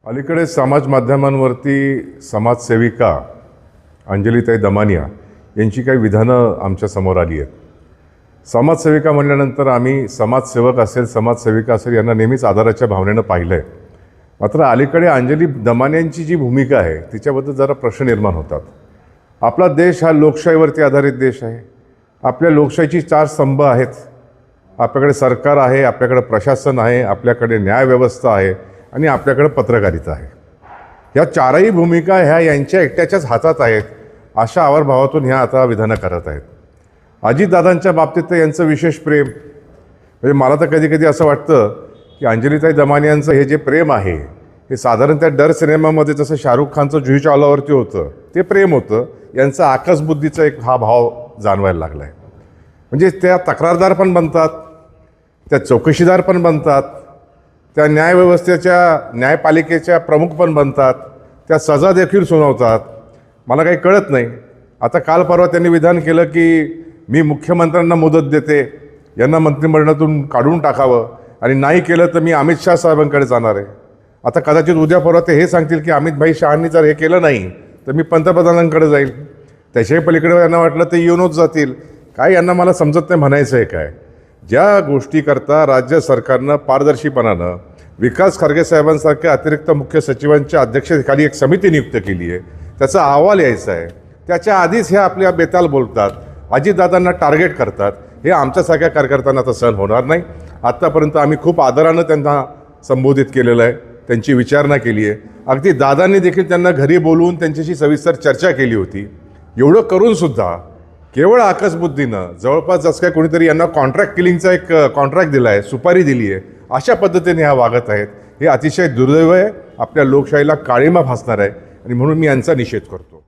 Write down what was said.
अलीकडे समाज माध्यमांवरती समाजसेविका अंजलीताई दमानिया यांची काही विधानं आमच्या समोर आली आहेत. समाजसेविका म्हणल्यानंतर आम्ही समाजसेवक असेल समाजसेविका असेल यांना नेहमीच आदराच्या भावनेनं पाहिलं आहे. मात्र अलीकडे अंजली दमानियांची जी भूमिका आहे तिच्याबद्दल जरा प्रश्न निर्माण होतात. आपला देश हा लोकशाहीवरती आधारित देश आहे. आपल्या लोकशाहीची 4 स्तंभ आहेत. आपल्याकडे सरकार आहे, आपल्याकडे प्रशासन आहे, आपल्याकडे न्यायव्यवस्था आहे आणि आपल्याकडे पत्रकारिता आहे. ह्या 4ही भूमिका ह्या यांच्या एकट्याच्याच हातात आहेत अशा आवर्भावातून ह्या आता विधानं करत आहेत. अजितदादांच्या बाबतीत तर यांचं विशेष प्रेम, म्हणजे मला तर कधी कधी असं वाटतं की अंजलीताई दमानियांचं हे जे प्रेम आहे हे साधारण त्या डर सिनेमामध्ये जसं शाहरुख खानचं जुही चावलावरती होतं ते प्रेम होतं, यांचं आकाशबुद्धीचा एक हा भाव जाणवायला लागला आहे. म्हणजे त्या तक्रारदार पण बनतात, त्या चौकशीदार पण बनतात, त्या न्यायपालिकेच्या प्रमुख पण बनतात, त्या सजा देखील सुनावतात. मला काही कळत नाही. आता काल परवा त्यांनी विधान केलं की मी मुख्यमंत्र्यांना मुदत देते, यांना मंत्रिमंडळातून काढून टाकावं, आणि नाही केलं तर मी अमित शाह साहेबांकडे जाणार आहे. आता कदाचित उद्या परवा ते हे सांगतील की अमित भाई शहांनी जर हे केलं नाही तर मी पंतप्रधानांकडे जाईल. त्याच्याही पलीकडे यांना वाटलं ते येऊनच जातील. काय यांना मला समजत नाही म्हणायचं आहे काय. ज्या गोष्टीकरता राज्य सरकारनं पारदर्शीपणानं विकास खारगे साहेबांसारख्या अतिरिक्त मुख्य सचिवांच्या अध्यक्षतेखाली एक समिती नियुक्त केली आहे, त्याचा अहवाल यायचा आहे, त्याच्या आधीच हे आपल्या बेताल बोलतात, अजितदादांना टार्गेट करतात. हे आमच्यासारख्या कार्यकर्त्यांना तर सहन होणार नाही. आत्तापर्यंत आम्ही खूप आदरानं त्यांना संबोधित केलेलं आहे, त्यांची विचारणा केली आहे. अगदी दादांनी देखील त्यांना घरी बोलवून त्यांच्याशी सविस्तर चर्चा केली होती. एवढं करूनसुद्धा केवळ आकाशबुद्धीनं जवळपास जसं काय कोणीतरी यांना कॉन्ट्रॅक्ट किलिंगचा एक कॉन्ट्रॅक्ट दिला आहे, सुपारी दिली आहे, अशा पद्धतीने ह्या वागत आहेत. हे अतिशय दुर्दैव आहे. आपल्या लोकशाहीला काळिमा फासणार आहे आणि म्हणून मी यांचा निषेध करतो.